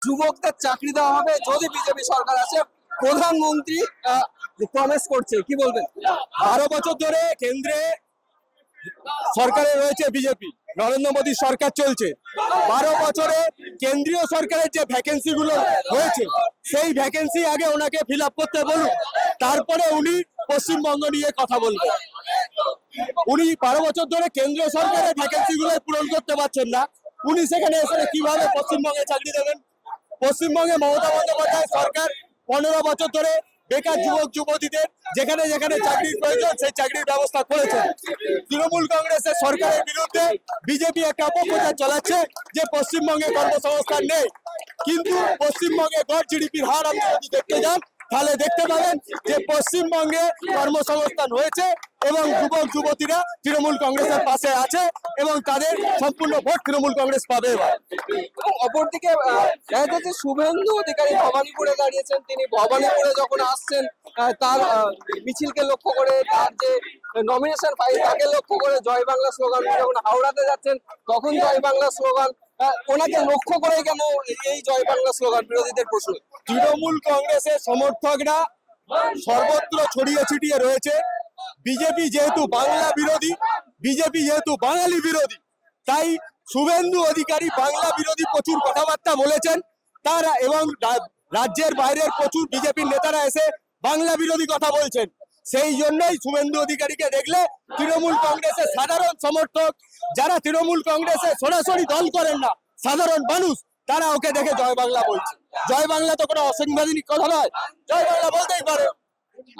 যুবকদের চাকরি দেওয়া হবে যদি বিজেপি সরকার আসে, প্রধানমন্ত্রী প্রমিস করছে, কি বলবেন? 12 বছর ধরে কেন্দ্রে সরকারে রয়েছে বিজেপি, নরেন্দ্র মোদী সরকার চলছে। 12 বছরে কেন্দ্রীয় সরকারের যে ভ্যাকেন্সি গুলো হয়েছে সেই ভ্যাকেন্সি আগে ওনাকে ফিল আপ করতে বলুন, তারপরে উনি পশ্চিমবঙ্গ নিয়ে কথা বলবেন। উনি 12 বছর ধরে কেন্দ্রীয় সরকারের ভ্যাকেন্সি গুলো পূরণ করতে পারছেন না, উনি সেখানে এসে কিভাবে পশ্চিমবঙ্গে চাকরি দেবেন? পশ্চিমবঙ্গে মমতা বন্দ্যোপাধ্যায় সরকার 15 বছর ধরে বেকার যুবক যুবতীদের যেখানে যেখানে চাকরির প্রয়োজন সেই চাকরির ব্যবস্থা করেছে। তৃণমূল কংগ্রেসের সরকারের বিরুদ্ধে বিজেপি একটা অপপ্রচার চালাচ্ছে যে পশ্চিমবঙ্গে কর্মসংস্থান নেই, কিন্তু পশ্চিমবঙ্গে গড় জিডিপির হার আপনি যদি দেখতে যান তাহলে দেখতে পাবেন যে পশ্চিমবঙ্গে কর্মসংস্থান হয়েছে এবং যুবক যুবতীরা তৃণমূল কংগ্রেসের পাশে আছে এবং তাদের সম্পূর্ণ ভোট তৃণমূল কংগ্রেস পাবে এবার। অপরদিকে দেখা যাচ্ছে শুভেন্দু অধিকারী ভবানীপুরে দাঁড়িয়েছেন। তিনি ভবানীপুরে যখন আসছেন তার মিছিলকে লক্ষ্য করে, তার যে নমিনেশন ফাইল তাকে লক্ষ্য করে জয় বাংলা স্লোগান, যখন হাওড়াতে যাচ্ছেন তখন জয় বাংলা স্লোগান। ওনাকে লক্ষ্য করে কেন এই জয় বাংলা স্লোগান? বিরোধীদের প্রশ্ন। তৃণমূল কংগ্রেসের সমর্থকরা সর্বত্র ছড়িয়ে ছিটিয়ে রয়েছে। বিজেপি যেহেতু বাংলা বিরোধী, বিজেপি যেহেতু বাঙালি বিরোধী, তাই শুভেন্দু অধিকারী বাংলা বিরোধী প্রচুর কথাবার্তা বলেছেন তারা, এবং রাজ্যের বাইরের প্রচুর বিজেপির নেতারা এসে বাংলা বিরোধী কথা বলছেন। সেই জন্যই শুভেন্দু অধিকারীকে দেখলে তৃণমূল কংগ্রেসের সাধারণ সমর্থক, যারা তৃণমূল কংগ্রেসে সরাসরি দল করেন না, সাধারণ মানুষ, তারা ওকে দেখে জয় বাংলা বলছে। জয় বাংলা তো কোনো অসাংবিধানিক কথা নয়, জয় বাংলা বলতেই পারে।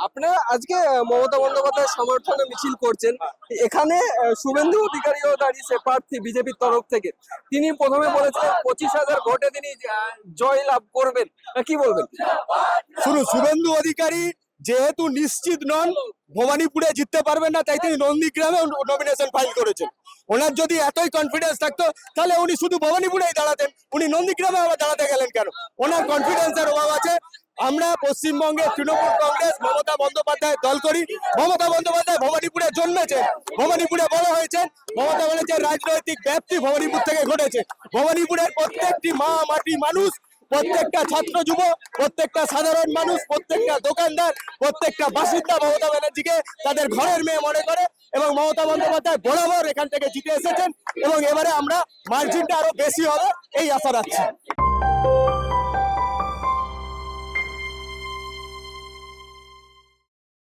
আপনারা আজকে মমতা বন্দ্যোপাধ্যায়ের সমর্থনে মিছিল করছেন, এখানে শুভেন্দু অধিকারীও দাঁড়িয়েছে প্রার্থী বিজেপির তরফ থেকে। তিনি প্রথমে বলেছিলেন 25,000 ভোটে তিনি জয় লাভ করবেন, কি বলবেন? শুনুন, শুভেন্দু অধিকারী যেহেতু নিশ্চিত নন ভবানীপুরে জিততে পারবেন না, তাই তিনি নন্দীগ্রামে নমিনেশন ফাইল করেছেন। ওনার যদি এতই কনফিডেন্স থাকতো তাহলে উনি শুধু ভবানীপুরেই দাঁড়াতেন, উনি নন্দীগ্রামে আবার দাঁড়াতে গেলেন কেন? ওনার কনফিডেন্সের অভাব আছে। আমরা পশ্চিমবঙ্গে তৃণমূল কংগ্রেস মমতা বন্দ্যোপাধ্যায় দল করি। মমতা বন্দ্যোপাধ্যায় ভবানীপুরে জন্মেছেন, ভবানীপুরে বড় হয়েছেন। মমতা ব্যানার্জির রাজনৈতিক ব্যাপ্তি ভবানীপুর থেকে ঘটেছে। ভবানীপুরের প্রত্যেকটি মা মাটি মানুষ, প্রত্যেকটা ছাত্র যুব, প্রত্যেকটা সাধারণ মানুষ, প্রত্যেকটা দোকানদার, প্রত্যেকটা বাসিন্দা মমতা ব্যানার্জিকে তাদের ঘরের মেয়ে মনে করে এবং মমতা বন্দ্যোপাধ্যায় বরাবর এখান থেকে জিতে এসেছেন এবং এবারে আমরা মার্জিনটা আরো বেশি হবে এই আশা রাখছি।